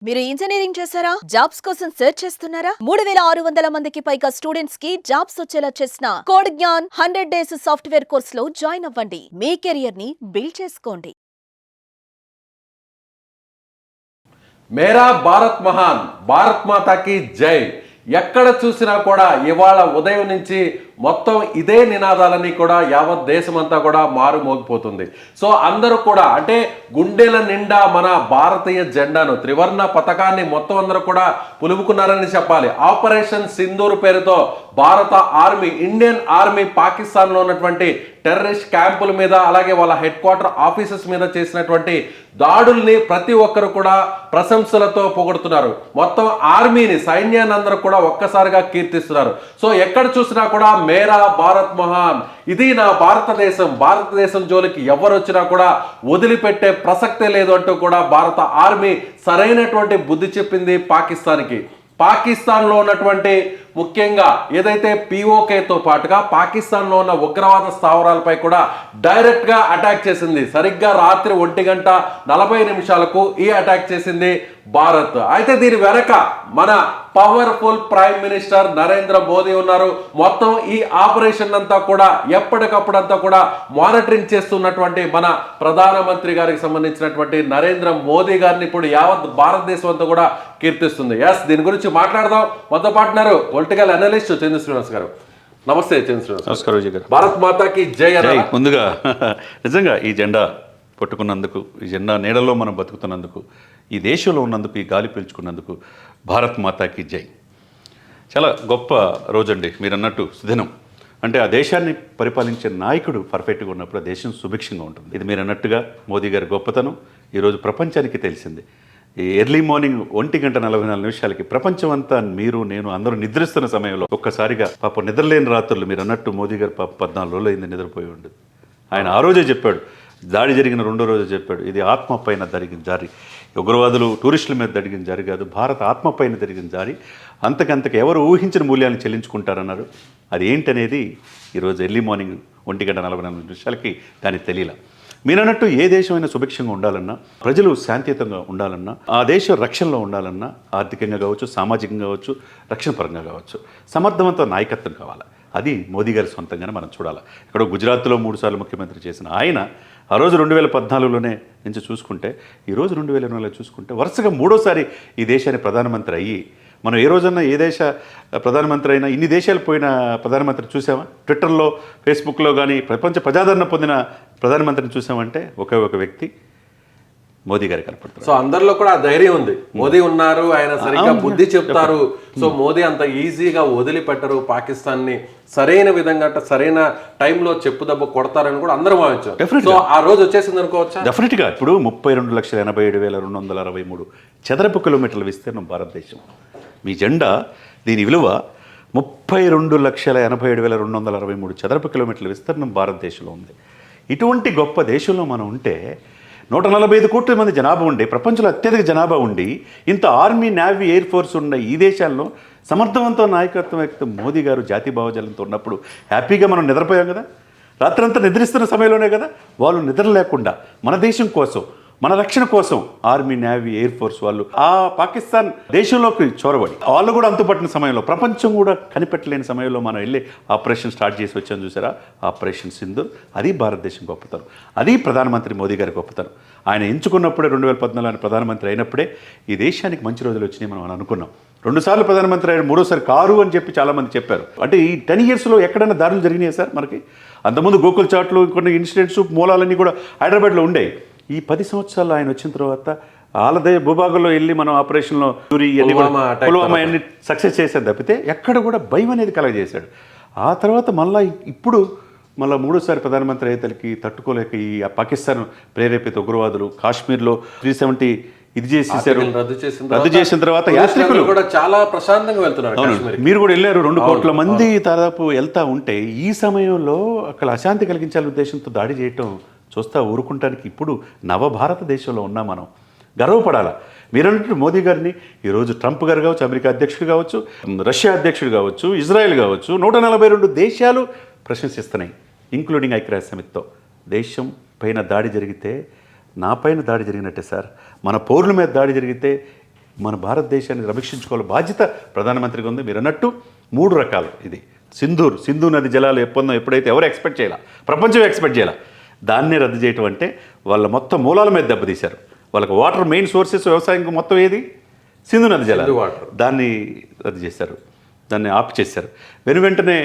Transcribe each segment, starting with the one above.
మీరు ఇంజనీరింగ్ చేశారా? జాబ్స్ కోసం సెర్చ్ చేస్తున్నారా? 3600 మందికి పైగా స్టూడెంట్స్ కి జాబ్స్ వచ్చేలా చేసిన code Gyan 100 days software course లో జాయిన్ అవ్వండి. మీ కెరియర్ ని బిల్డ్ చేసుకోండి. మేరా భారత్ మహాన్, భారత్ మాతాకి జై. ఎక్కడ చూసినా కూడా ఇవాళ ఉదయం నుంచి మొత్తం ఇదే నినాదాలని కూడా యావత్ దేశమంతా కూడా మారుమోగిపోతుంది. సో అందరూ కూడా అంటే గుండెల నిండా మన భారతీయ జెండాను, త్రివర్ణ పతాకాన్ని మొత్తం అందరూ కూడా పులుముకున్నారని చెప్పాలి. ఆపరేషన్ సింధూర్ పేరుతో భారత ఆర్మీ, ఇండియన్ ఆర్మీ పాకిస్తాన్లో ఉన్నటువంటి టెర్రరిస్ట్ క్యాంపుల మీద, అలాగే వాళ్ళ హెడ్ క్వార్టర్ ఆఫీసెస్ మీద చేసినటువంటి దాడుల్ని ప్రతి ఒక్కరు కూడా ప్రశంసలతో పొగుడుతున్నారు. మొత్తం ఆర్మీని, సైన్యాన్ని అందరూ కూడా ఒక్కసారిగా కీర్తిస్తున్నారు. సో ఎక్కడ చూసినా కూడా మేరా భారత్ మహాన్, ఇది నా భారతదేశం, భారతదేశం జోలికి ఎవరు వచ్చినా కూడా వదిలిపెట్టే ప్రసక్తే లేదు అంటూ కూడా భారత ఆర్మీ సరైనటువంటి బుద్ధి చెప్పింది పాకిస్తాన్కి. పాకిస్తాన్లో ఉన్నటువంటి ముఖ్యంగా ఏదైతే పిఓకేతో పాటుగా పాకిస్తాన్లో ఉన్న ఉగ్రవాద స్థావరాలపై కూడా డైరెక్ట్గా అటాక్ చేసింది. సరిగ్గా రాత్రి 1:40 ఈ అటాక్ చేసింది భారత్. అయితే దీని వెనక మన powerful prime minister Narendra Modi ఉన్నారు. మొత్తం ఈ ఆపరేషన్ అంతా కూడా ఎప్పటికప్పుడంతా కూడా మానిటరింగ్ చేస్తున్నటువంటి మన ప్రధానమంత్రి గారికి సంబంధించినటువంటి నరేంద్ర మోదీ గారిని ఇప్పుడు యావత్ భారతదేశం అంతా కూడా కీర్తిస్తుంది. ఎస్, దీని గురించి మాట్లాడదాం. మొత్తం పార్ట్నర్ పొలిటికల్ అనలిస్ట్ చంద్ర శ్రీనివాస్ గారు. నమస్తే చంద్ర శ్రీనివాస్. నమస్కారం గారు. భారత్ మాతాకి జై. ముందుగా నిజంగా ఈ జెండా పట్టుకున్నందుకు, ఈ జెండా నీడలో మనం బతుకుతున్నందుకు, ఈ దేశంలో ఉన్నందుకు, ఈ గాలి పీల్చుకున్నందుకు భారత్ మాతాకి జై. చాలా గొప్ప రోజండి మీరు అన్నట్టు, సుదినం. అంటే ఆ దేశాన్ని పరిపాలించే నాయకుడు పర్ఫెక్ట్గా ఉన్నప్పుడు ఆ దేశం సుభిక్షంగా ఉంటుంది. ఇది మీరు అన్నట్టుగా మోదీ గారి గొప్పతనం ఈరోజు ప్రపంచానికి తెలిసింది. ఈ ఎర్లీ మార్నింగ్ 1:44 ప్రపంచం అంతా, మీరు నేను అందరూ నిద్రిస్తున్న సమయంలో ఒక్కసారిగా పాప నిద్రలేని రాత్రులు, మీరు అన్నట్టు మోదీ గారు పాప 14 రోజులు అయింది నిద్రపోయి ఉండదు. ఆయన ఆ రోజే చెప్పాడు, దాడి జరిగిన 2వ రోజు చెప్పాడు, ఇది ఆత్మ పైన జరిగిన జారి, ఉగ్రవాదులు టూరిస్టుల మీద జరిగిన జారి కాదు, భారత ఆత్మ పైన జరిగిన జారి, అంతకంతకు ఎవరు ఊహించిన మూల్యాన్ని చెల్లించుకుంటారన్నారు. అది ఏంటనేది ఈరోజు ఎర్లీ మార్నింగ్ 1:44 దానికి తెలియలా. మీరన్నట్టు ఏ దేశమైనా సుభిక్షంగా ఉండాలన్నా, ప్రజలు శాంతియుతంగా ఉండాలన్నా, ఆ దేశ రక్షణలో ఉండాలన్నా, ఆర్థికంగా కావచ్చు, సామాజికంగా కావచ్చు, రక్షణ పరంగా కావచ్చు, సమర్థవంత నాయకత్వం కావాలి. అది మోదీ గారి సొంతంగానే మనం చూడాలి. ఇక్కడ గుజరాత్లో 3 సార్లు ముఖ్యమంత్రి చేసిన ఆయన ఆ రోజు 2014లోనే నుంచి చూసుకుంటే, ఈరోజు 2020లో చూసుకుంటే వరుసగా 3వసారి ఈ దేశానికి ప్రధానమంత్రి అయ్యి, మనం ఏ రోజన్నా ఏ దేశ ప్రధానమంత్రి అయినా ఇన్ని దేశాలు పోయిన ప్రధానమంత్రి చూసామా? ట్విట్టర్లో, ఫేస్బుక్లో కానీ ప్రపంచ ప్రజాదరణ పొందిన ప్రధానమంత్రిని చూసామంటే ఒకే ఒక వ్యక్తి మోదీ గారి కనపడుతుంది. సో అందరిలో కూడా ఆ ధైర్యం ఉంది. మోదీ ఉన్నారు, ఆయన సరిగ్గా బుద్ధి చెప్తారు. సో మోదీ అంత ఈజీగా వదిలిపెట్టరు పాకిస్తాన్ని, సరైన విధంగా సరైన టైంలో చెప్పుదెబ్బ కొడతారని కూడా అందరూ భావించారు. సో ఆ రోజు వచ్చేసింది అనుకోవచ్చా? డెఫినెట్గా. ఇప్పుడు 32,87,233 చదరపు కిలోమీటర్ల విస్తీర్ణం భారతదేశం. మీ జెండా, దీని విలువ 32,87,263 చదరపు కిలోమీటర్ల విస్తీర్ణం భారతదేశంలో ఉంది. ఇటువంటి గొప్ప దేశంలో మనం ఉంటే, 145 కోట్ల మంది జనాభా ఉండి, ప్రపంచంలో అత్యధిక జనాభా ఉండి, ఇంత ఆర్మీ, నేవీ, ఎయిర్ ఫోర్స్ ఉన్న ఈ దేశాల్లో సమర్థవంతమైన నాయకత్వం వ్యక్తి మోదీ గారు జాతీయ భావజాలంతో ఉన్నప్పుడు హ్యాపీగా మనం నిద్రపోయాం కదా. రాత్రంతా నిద్రిస్తున్న సమయంలోనే కదా వాళ్ళు నిద్ర లేకుండా మన దేశం కోసం, మన రక్షణ కోసం ఆర్మీ, నేవీ, ఎయిర్ ఫోర్స్ వాళ్ళు ఆ పాకిస్తాన్ దేశంలోకి చొరబడి, వాళ్ళు కూడా అంతుపట్టిన సమయంలో, ప్రపంచం కూడా కనిపెట్టలేని సమయంలో మనం వెళ్ళి ఆపరేషన్ స్టార్ట్ చేసి వచ్చాను చూసారా, ఆపరేషన్ సింధూర్. అది భారతదేశం గొప్పతనం, అది ప్రధానమంత్రి మోదీ గారి గొప్పతనం. ఆయన ఎంచుకున్నప్పుడే 2014 ఆయన ప్రధానమంత్రి అయినప్పుడే ఈ దేశానికి మంచి రోజులు వచ్చినాయి మనం అనుకున్నాం. 2 సార్లు ప్రధానమంత్రి అయిన 3వసారి కారు అని చెప్పి చాలామంది చెప్పారు. అంటే ఈ 10 ఇయర్స్లో ఎక్కడైనా దాడులు జరిగినాయి సార్ మనకి? అంతకుముందు గోకుల్ చాట్లు, కొన్ని ఇన్సిడెంట్స్, మూలాలన్నీ కూడా హైదరాబాద్లో ఉండేవి. ఈ 10 సంవత్సరాలు ఆయన వచ్చిన తర్వాత ఆలదే భూభాగంలో వెళ్ళి మనం ఆపరేషన్లో పుల్వామా అన్ని సక్సెస్ చేసేది తప్పితే ఎక్కడ కూడా భయం అనేది కలగజేశాడు. ఆ తర్వాత మళ్ళీ ఇప్పుడు 3వసారి ప్రధానమంత్రి అయ్యేతలకి తట్టుకోలేక ఈ పాకిస్తాన్ ప్రేరేపిత ఉగ్రవాదులు కాశ్మీర్లో 370 ఇది చేసేసారు. రద్దు చేసిన తర్వాత యాత్రికులు కూడా చాలా ప్రశాంతంగా వెళ్తున్నారు. మీరు కూడా వెళ్ళారు. 2 కోట్ల మంది దాదాపు వెళ్తా ఉంటే ఈ సమయంలో అక్కడ అశాంతి కలిగించాలనే ఉద్దేశంతో దాడి చేయటం చూస్తా ఊరుకుంటానికి ఇప్పుడు నవభారతదేశంలో ఉన్నాం మనం. గర్వపడాలా. మీరన్నట్టు మోదీ గారిని ఈరోజు ట్రంప్ గారు కావచ్చు, అమెరికా అధ్యక్షుడు కావచ్చు, రష్యా అధ్యక్షుడు కావచ్చు, ఇజ్రాయెల్ కావచ్చు, 142 దేశాలు ప్రశంసిస్తున్నాయి, ఇంక్లూడింగ్ ఐక్యరాజ్య సమితితో. దేశం పైన దాడి జరిగితే నా పైన దాడి జరిగినట్టే సార్. మన పౌరుల మీద దాడి జరిగితే మన భారతదేశాన్ని రక్షించుకోవాలి బాధ్యత ప్రధానమంత్రికి ఉంది. మీరు అన్నట్టు 3 రకాలు. ఇది సింధు నది జలాలు ఒప్పందం ఎప్పుడైతే ఎవరు ఎక్స్పెక్ట్ చేయాల, ప్రపంచం ఎక్స్పెక్ట్ చేయాల, దాన్నే రద్దు చేయటం అంటే వాళ్ళ మొత్తం మూలాల మీద దెబ్బతీశారు. వాళ్ళకి వాటర్ మెయిన్ సోర్సెస్ వ్యవసాయం మొత్తం ఏది సింధు నది జలాలు, దాన్ని రద్దు చేశారు, దాన్ని ఆపు చేశారు. వెంటనే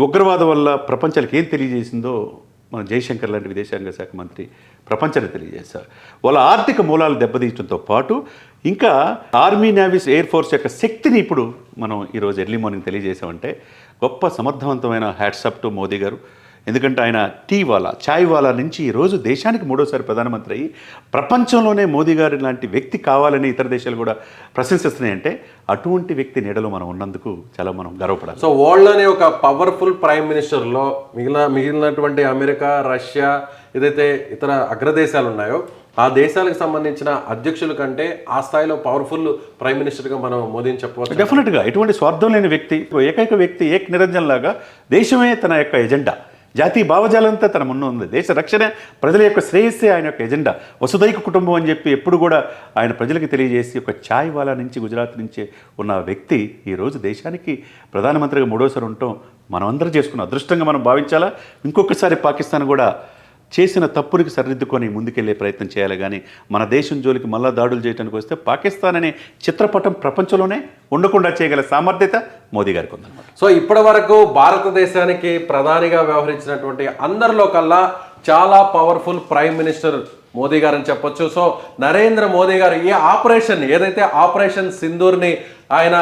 ఉగ్రవాదం వల్ల ప్రపంచానికి ఏం తెలియజేసిందో మన జయశంకర్ లాంటి విదేశాంగ శాఖ మంత్రి ప్రపంచానికి తెలియజేశారు. వాళ్ళ ఆర్థిక మూలాలు దెబ్బతీయడంతో పాటు ఇంకా ఆర్మీ, నేవీస్, ఎయిర్ ఫోర్స్ యొక్క శక్తిని ఇప్పుడు మనం ఈరోజు ఎర్లీ మార్నింగ్ తెలియజేసామంటే గొప్ప సమర్థవంతమైన హ్యాట్సప్ టు మోదీ గారు. ఎందుకంటే ఆయన చాయ్ వాలా నుంచి ఈరోజు దేశానికి 3వసారి ప్రధానమంత్రి అయ్యి ప్రపంచంలోనే మోదీ గారి లాంటి వ్యక్తి కావాలని ఇతర దేశాలు కూడా ప్రశంసిస్తున్నాయంటే అటువంటి వ్యక్తి నీడలో మనం ఉన్నందుకు చాలా మనం గర్వపడాలి. సో వరల్డ్లోనే ఒక పవర్ఫుల్ ప్రైమ్ మినిస్టర్లో మిగిలినటువంటి అమెరికా, రష్యా, ఏదైతే ఇతర అగ్రదేశాలు ఉన్నాయో ఆ దేశాలకు సంబంధించిన అధ్యక్షుల కంటే ఆ స్థాయిలో పవర్ఫుల్ ప్రైమ్ మినిస్టర్గా మనం మోదీని చెప్పవచ్చు. డెఫినెట్గా ఎటువంటి స్వార్థం లేని వ్యక్తి, ఏకైక వ్యక్తి, ఏక్ నిరంజన్ లాగా దేశమే తన యొక్క ఎజెండా, జాతీయ భావజాలంతా తన ముందు ఉంది. దేశ రక్షణ, ప్రజల యొక్క శ్రేయస్సే ఆయన యొక్క ఎజెండా. వసుదైక కుటుంబం అని చెప్పి ఎప్పుడు కూడా ఆయన ప్రజలకు తెలియజేసి ఒక చాయ్ వాలా నుంచి, గుజరాత్ నుంచి ఉన్న వ్యక్తి ఈరోజు దేశానికి ప్రధానమంత్రిగా 3వసారి ఉండటం మనం అందరూ చేసుకున్న అదృష్టంగా మనం భావించాలా. ఇంకొకసారి పాకిస్తాన్ కూడా చేసిన తప్పునికి సరిదిద్దుకొని ముందుకెళ్లే ప్రయత్నం చేయాలి. కానీ మన దేశం జోలికి మళ్ళా దాడులు చేయడానికి వస్తే పాకిస్తాన్ అనే చిత్రపటం ప్రపంచంలోనే ఉండకుండా చేయగల సామర్థ్యత మోదీ గారికి ఉందన్నమాట. సో ఇప్పటి వరకు భారతదేశానికి ప్రధానిగా వ్యవహరించినటువంటి అందరిలో కల్లా చాలా పవర్ఫుల్ ప్రైమ్ మినిస్టర్ మోదీ గారు అని చెప్పొచ్చు. సో నరేంద్ర మోదీ గారు ఈ ఆపరేషన్ ఏదైతే ఆపరేషన్ సింధూర్ని ఆయన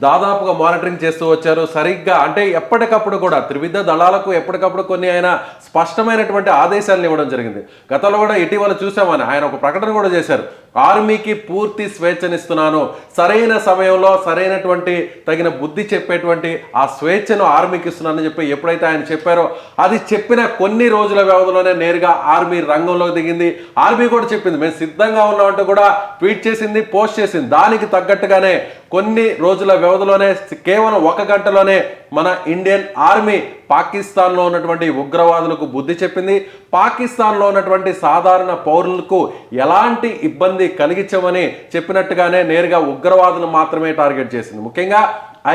దాదాపుగా మానిటరింగ్ చేస్తూ వచ్చారు. సరిగ్గా అంటే ఎప్పటికప్పుడు కూడా త్రివిధ దళాలకు ఎప్పటికప్పుడు కొన్ని ఆయన స్పష్టమైనటువంటి ఆదేశాలను ఇవ్వడం జరిగింది. గతంలో కూడా ఇటీవల చూసామని ఆయన ఒక ప్రకటన కూడా చేశారు. ఆర్మీకి పూర్తి స్వేచ్ఛనిస్తున్నాను, సరైన సమయంలో సరైనటువంటి తగిన బుద్ధి చెప్పేటువంటి ఆ స్వేచ్ఛను ఆర్మీకి ఇస్తున్నానని చెప్పి ఎప్పుడైతే ఆయన చెప్పారో అది చెప్పిన కొన్ని రోజుల వ్యవధిలోనే నేరుగా ఆర్మీ రంగంలోకి దిగింది. ఆర్మీ కూడా చెప్పింది మేము సిద్ధంగా ఉన్నామంటూ కూడా ట్వీట్ చేసింది, పోస్ట్ చేసింది. దానికి తగ్గట్టుగానే కొన్ని రోజుల వ్యవధిలోనే కేవలం 1 గంటలోనే మన ఇండియన్ ఆర్మీ పాకిస్తాన్లో ఉన్నటువంటి ఉగ్రవాదులకు బుద్ధి చెప్పింది. పాకిస్తాన్లో ఉన్నటువంటి సాధారణ పౌరులకు ఎలాంటి ఇబ్బంది కలిగించమని చెప్పినట్టుగానే నేరుగా ఉగ్రవాదులు మాత్రమే టార్గెట్ చేసింది. ముఖ్యంగా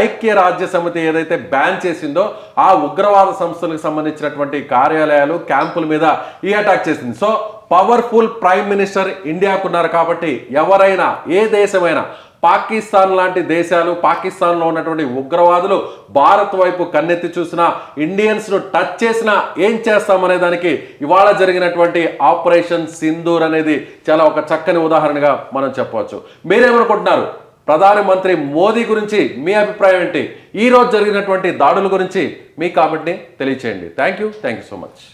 ఐక్యరాజ్య సమితి ఏదైతే బ్యాన్ చేసిందో ఆ ఉగ్రవాద సంస్థలకు సంబంధించినటువంటి కార్యాలయాలు, క్యాంపుల మీద ఈ అటాక్ చేసింది. సో పవర్ఫుల్ ప్రైమ్ మినిస్టర్ ఇండియాకు ఉన్నారు కాబట్టి ఎవరైనా, ఏ దేశమైనా, పాకిస్తాన్ లాంటి దేశాలు, పాకిస్తాన్లో ఉన్నటువంటి ఉగ్రవాదులు భారత్ వైపు కన్నెత్తి చూసినా, ఇండియన్స్ను టచ్ చేసినా ఏం చేస్తామనే దానికి ఇవాళ జరిగినటువంటి ఆపరేషన్ సింధూర్ అనేది చాలా ఒక చక్కని ఉదాహరణగా మనం చెప్పవచ్చు. మీరేమనుకుంటున్నారు? ప్రధానమంత్రి మోదీ గురించి మీ అభిప్రాయం ఏంటి? ఈ రోజు జరిగినటువంటి దాడుల గురించి మీ కామెంట్ని తెలియచేయండి. Thank you so much.